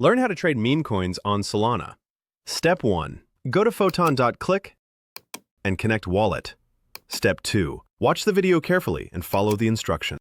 Learn how to trade meme coins on Solana. Step 1. Go to photon.click and connect wallet. Step 2. Watch the video carefully and follow the instructions.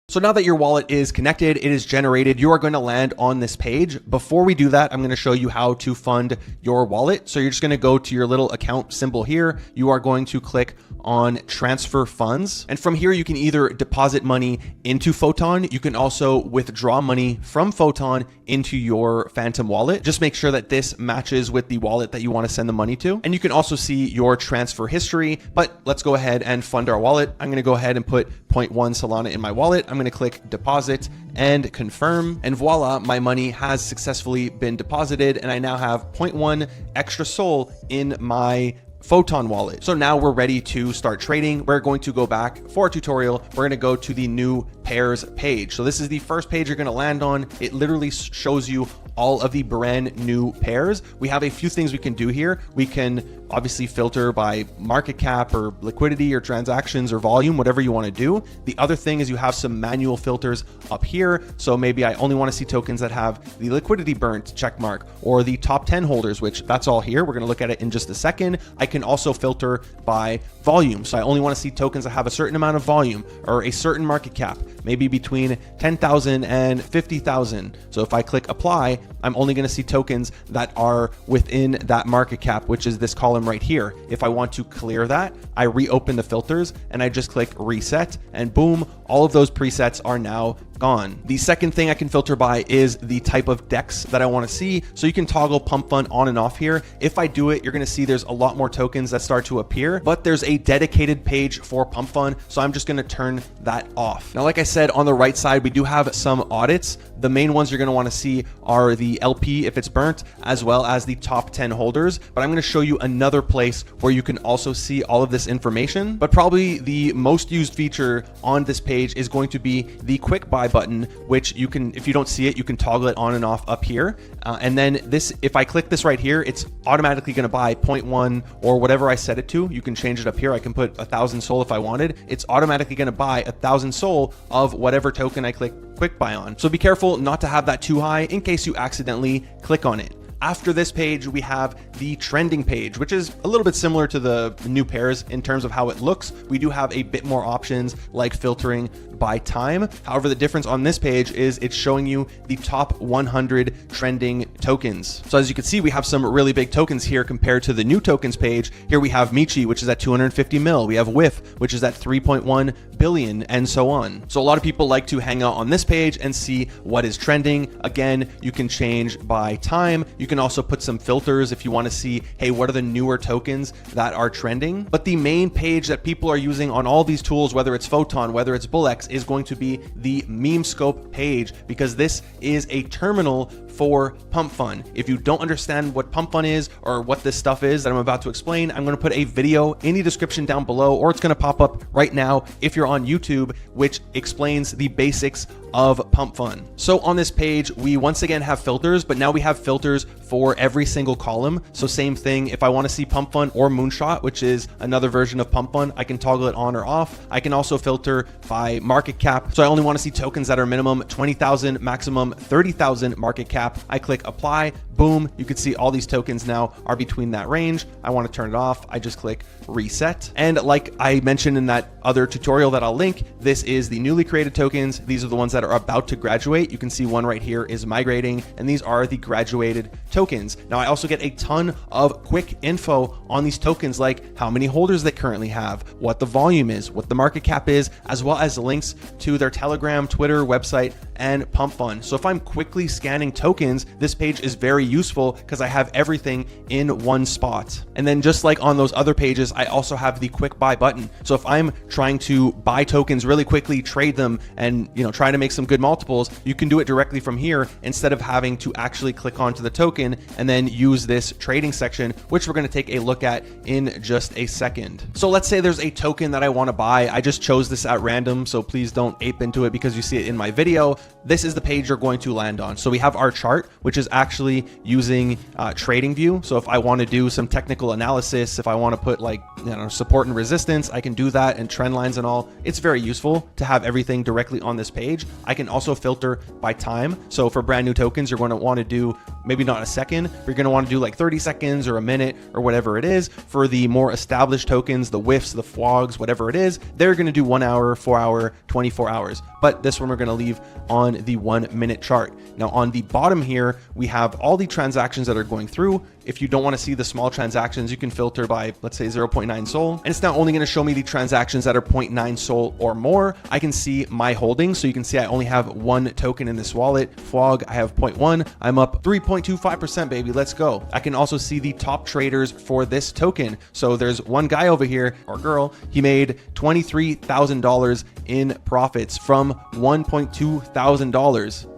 So now that your wallet is connected, it is generated, you are going to land on this page. Before we do that, I'm going to show you how to fund your wallet. So you're just going to go to your little account symbol here. You are going to click on transfer funds. And from here, you can either deposit money into Photon. You can also withdraw money from Photon into your Phantom wallet. Just make sure that this matches with the wallet that you want to send the money to. And you can also see your transfer history, but let's go ahead and fund our wallet. I'm going to go ahead and put 0.1 Solana in my wallet. I'm going to click deposit and confirm, and voila, my money has successfully been deposited, and I now have 0.1 extra SOL in my Photon wallet. So now we're ready to start trading. We're going to go back for a tutorial. We're going to go to the new pairs page. So this is the first page you're going to land on. It literally shows you all of the brand new pairs. We have a few things we can do here. We can obviously filter by market cap or liquidity or transactions or volume, whatever you want to do. The other thing is you have some manual filters up here. So maybe I only want to see tokens that have the liquidity burnt check mark, or the top 10 holders, which that's all here. We're going to look at it in just a second. I can also filter by volume. So I only want to see tokens that have a certain amount of volume or a certain market cap, maybe between 10,000 and 50,000. So if I click apply, I'm only going to see tokens that are within that market cap, which is this column right here. If I want to clear that, I reopen the filters and I just click reset, and boom, all of those presets are now gone. The second thing I can filter by is the type of DEX that I want to see. So you can toggle pump fund on and off here. If I do it, you're going to see there's a lot more tokens that start to appear, but there's a dedicated page for pump fund. So I'm just going to turn that off. Now, like I said, on the right side, we do have some audits. The main ones you're going to want to see are the LP if it's burnt, as well as the top 10 holders. But I'm going to show you another place where you can also see all of this information. But probably the most used feature on this page is going to be the quick buy button, which you can, if you don't see it, you can toggle it on and off up here. And then this, if I click this right here, it's automatically going to buy 0.1 or whatever I set it to. You can change it up here. I can put 1,000 SOL if I wanted. It's automatically going to buy 1,000 SOL of whatever token I click quick buy on. So be careful not to have that too high in case you accidentally click on it. After this page, we have the trending page, which is a little bit similar to the new pairs in terms of how it looks. We do have a bit more options like filtering by time. However, the difference on this page is it's showing you the top 100 trending tokens. So as you can see, we have some really big tokens here compared to the new tokens page. Here we have Michi, which is at 250 mil. We have WIF, which is at 3.1 billion, and so on. So a lot of people like to hang out on this page and see what is trending. Again, you can change by time. You can also put some filters if you want to see, hey, what are the newer tokens that are trending? But the main page that people are using on all these tools, whether it's Photon, whether it's BullX, is going to be the meme scope page, because this is a terminal for pump fund. If you don't understand what pump fund is or what this stuff is that I'm about to explain, I'm going to put a video in the description down below, or it's going to pop up right now if you're on YouTube, which explains the basics of pump fund. So on this page, we once again have filters, but now we have filters for every single column. So same thing, if I want to see pump fund or moonshot, which is another version of pump fund, I can toggle it on or off. I can also filter by market cap. So I only want to see tokens that are minimum 20,000, maximum 30,000 market cap. I click apply, boom, you can see all these tokens now are between that range. I want to turn it off. I just click reset. And like I mentioned in that other tutorial that I'll link, this is the newly created tokens. These are the ones that are about to graduate. You can see one right here is migrating, and these are the graduated tokens. Now I also get a ton of quick info on these tokens, like how many holders they currently have, what the volume is, what the market cap is, as well as links to their Telegram, Twitter, website, and pump fund. So if I'm quickly scanning tokens, this page is very useful because I have everything in one spot. And then just like on those other pages, I also have the quick buy button. So if I'm trying to buy tokens really quickly, trade them, and try to make some good multiples, you can do it directly from here instead of having to actually click onto the token and then use this trading section, which we're going to take a look at in just a second. So let's say there's a token that I want to buy. I just chose this at random, so please don't ape into it because you see it in my video. This is the page you're going to land on. So we have our chart, which is actually using trading view. So if I want to do some technical analysis, if I want to put like support and resistance, I can do that, and trend lines and all. it's very useful to have everything directly on this page. I can also filter by time. So for brand new tokens, you're going to want to do maybe not a second, but you're going to want to do like 30 seconds or a minute or whatever it is. For the more established tokens, the WIFs, the FWOGs, whatever it is, they're going to do 1 hour, 4 hour, 24 hours. But this one we're going to leave on the 1 minute chart. Now on the bottom here, we have all the transactions that are going through. If you don't want to see the small transactions, you can filter by, let's say 0.9 SOL. And it's now only going to show me the transactions that are 0.9 SOL or more. I can see my holdings. So you can see I only have 1 token in this wallet. FWOG, I have 0.1. I'm up 3.25%, baby. Let's go. I can also see the top traders for this token. So there's one guy over here, or girl, he made $23,000 in profits from $1.2 thousand.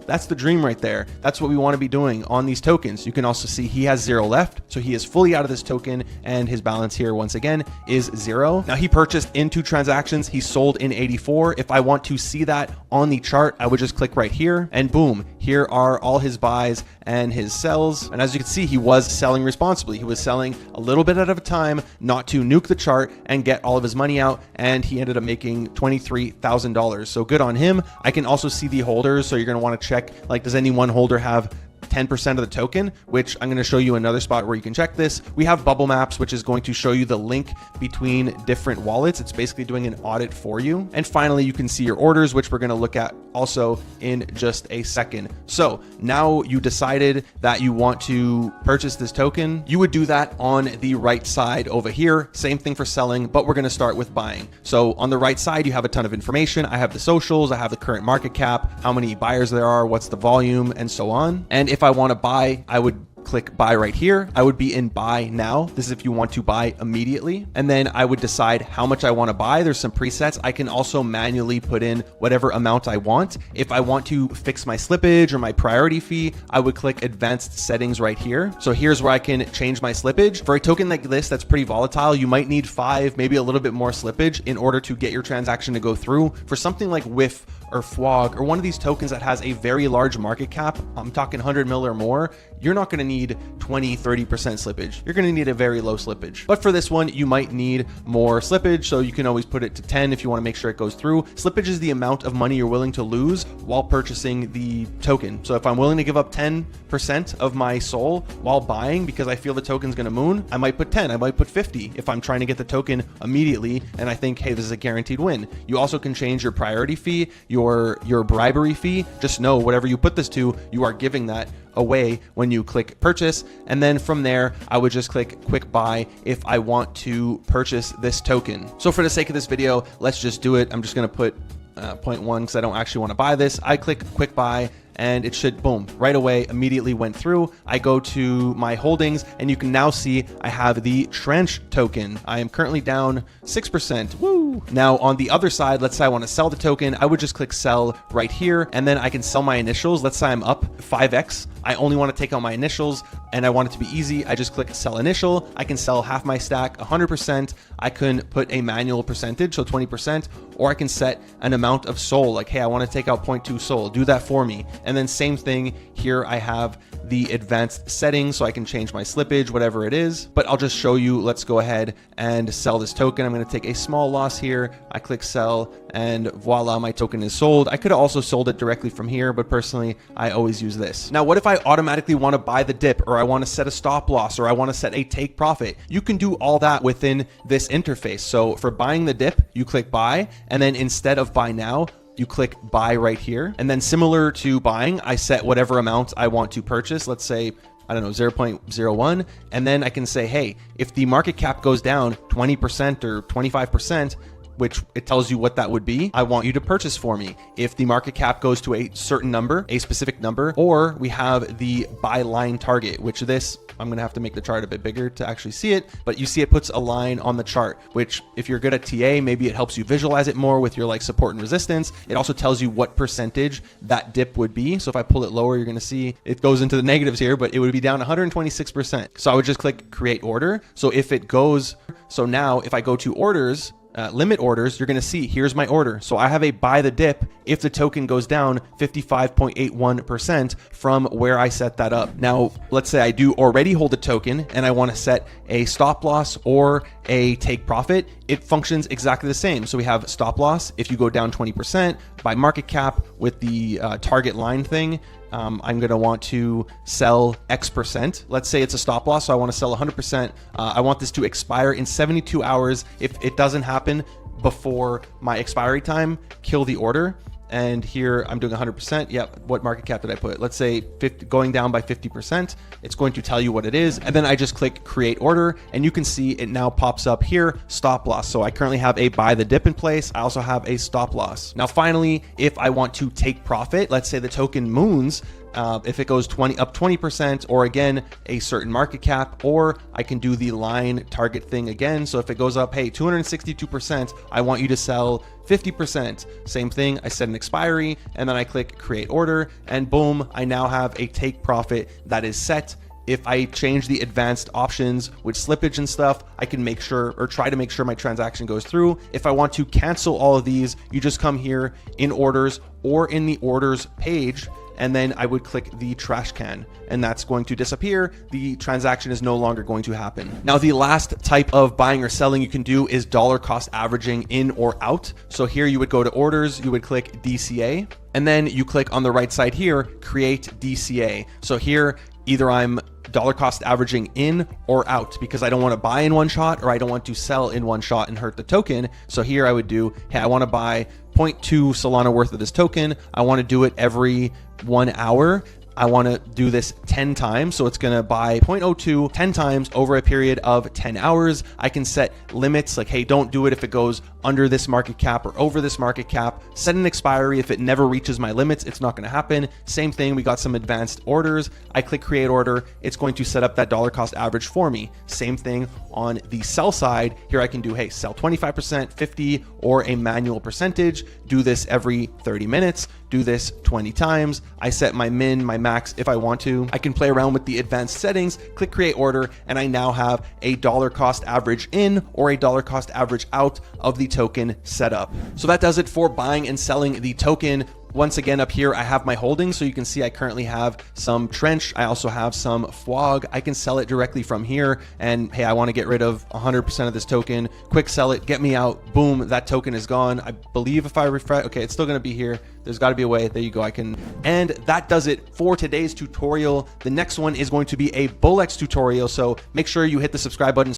That's the dream right there. That's what we want to be doing on these tokens. You can also see he has 0 left. So he is fully out of this token, and his balance here once again is 0. Now he purchased in 2 transactions. He sold in 84. If I want to see that on the chart, I would just click right here and boom, here are all his buys and his sells. And as you can see, he was selling responsibly. He was selling a little bit at a time, not to nuke the chart and get all of his money out. And he ended up making $23,000. So good on him. I can also see the holders. So you're going to want to check, like, does any one holder have 10% of the token, which I'm going to show you another spot where you can check this. We have bubble maps, which is going to show you the link between different wallets. It's basically doing an audit for you. And finally, you can see your orders, which we're going to look at also in just a second. So now you decided that you want to purchase this token. You would do that on the right side over here. Same thing for selling, but we're going to start with buying. So on the right side, you have a ton of information. I have the socials, I have the current market cap, how many buyers there are, what's the volume, and so on. And if I want to buy, I would click buy right here. I would be in buy now. This is if you want to buy immediately. And then I would decide how much I want to buy. There's some presets. I can also manually put in whatever amount I want. If I want to fix my slippage or my priority fee, I would click advanced settings right here. So here's where I can change my slippage. For a token like this that's pretty volatile, you might need 5, maybe a little bit more slippage in order to get your transaction to go through. For something like WIF or FWOG or one of these tokens that has a very large market cap, I'm talking 100 mil or more, you're not going to need 20, 30% slippage. You're going to need a very low slippage. But for this one, you might need more slippage. So you can always put it to 10 if you want to make sure it goes through. Slippage is the amount of money you're willing to lose while purchasing the token. So if I'm willing to give up 10% of my SOL while buying because I feel the token's going to moon, I might put 10, I might put 50 if I'm trying to get the token immediately and I think, hey, this is a guaranteed win. You also can change your priority fee, your bribery fee. Just know whatever you put this to, you are giving that away when you click purchase. And then from there, I would just click quick buy if I want to purchase this token. So for the sake of this video, let's just do it. I'm just going to put 0.1 because I don't actually want to buy this. I click quick buy and it should, boom, right away, immediately went through. I go to my holdings and you can now see I have the Trench token. I am currently down 6%. Woo! Now on the other side, let's say I want to sell the token. I would just click sell right here and then I can sell my initials. Let's say I'm up 5x. I only want to take out my initials and I want it to be easy. I just click sell initial. I can sell half my stack, 100%. I can put a manual percentage, so 20%, or I can set an amount of SOL, like, hey, I want to take out 0.2 SOL. Do that for me. And then same thing here, I have the advanced settings so I can change my slippage, whatever it is, but I'll just show you. Let's go ahead and sell this token. I'm going to take a small loss here. I click sell and voila, my token is sold. I could have also sold it directly from here, but personally, I always use this. Now, what if I automatically want to buy the dip, or I want to set a stop loss, or I want to set a take profit? You can do all that within this interface. So for buying the dip, you click buy, and then instead of buy now, you click buy right here. And then similar to buying, I set whatever amount I want to purchase. Let's say, I don't know, 0.01. And then I can say, hey, if the market cap goes down 20% or 25%, which it tells you what that would be, I want you to purchase for me. If the market cap goes to a certain number, a specific number, or we have the buy line target, which this, I'm going to have to make the chart a bit bigger to actually see it, but you see it puts a line on the chart, which if you're good at TA, maybe it helps you visualize it more with your like support and resistance. It also tells you what percentage that dip would be. So if I pull it lower, you're going to see it goes into the negatives here, but it would be down 126%. So I would just click create order. So if it goes, so now if I go to orders, limit orders, you're going to see here's my order. So I have a buy the dip if the token goes down 55.81% from where I set that up. Now, let's say I do already hold a token and I want to set a stop loss or a take profit. It functions exactly the same. So we have stop loss if you go down 20% by market cap with the target line thing. I'm going to want to sell X%. Let's say it's a stop loss, so I want to sell 100%. I want this to expire in 72 hours. If it doesn't happen before my expiry time, kill the order. And here I'm doing 100%. Yep. What market cap did I put? Let's say 50, going down by 50%. It's going to tell you what it is. And then I just click create order and you can see it now pops up here, stop loss. So I currently have a buy the dip in place. I also have a stop loss. Now, finally, if I want to take profit, let's say the token moons, if it goes up 20%, or again, a certain market cap, or I can do the line target thing again. So if it goes up, hey, 262%, I want you to sell 50%. Same thing, I set an expiry and then I click create order and boom, I now have a take profit that is set. If I change the advanced options with slippage and stuff, I can make sure or try to make sure my transaction goes through. If I want to cancel all of these, you just come here in orders or in the orders page, and then I would click the trash can and that's going to disappear. The transaction is no longer going to happen. Now, the last type of buying or selling you can do is dollar cost averaging in or out. So here you would go to orders, you would click DCA, and then you click on the right side here, create DCA. So here, either I'm dollar cost averaging in or out because I don't want to buy in one shot or I don't want to sell in one shot and hurt the token. So here I would do, hey, I want to buy 0.2 Solana worth of this token. I want to do it every 1 hour. I want to do this 10 times. So it's going to buy 0.02 10 times over a period of 10 hours. I can set limits like, hey, don't do it if it goes under this market cap or over this market cap. Set an expiry. If it never reaches my limits, it's not going to happen. Same thing. We got some advanced orders. I click create order. It's going to set up that dollar cost average for me. Same thing on the sell side. Here I can do, hey, sell 25%, 50, or a manual percentage. Do this every 30 minutes. Do this 20 times. I set my min, my max if I want to. I can play around with the advanced settings, click create order, and I now have a dollar cost average in or a dollar cost average out of the token set up. So that does it for buying and selling the token. Once again, up here, I have my holdings. So you can see I currently have some Trench. I also have some FWOG. I can sell it directly from here. And hey, I want to get rid of 100% of this token. Quick sell it, get me out. Boom, that token is gone. I believe if I refresh, okay, it's still going to be here. There's got to be a way. There you go. I can. And that does it for today's tutorial. The next one is going to be a Bullx tutorial. So make sure you hit the subscribe button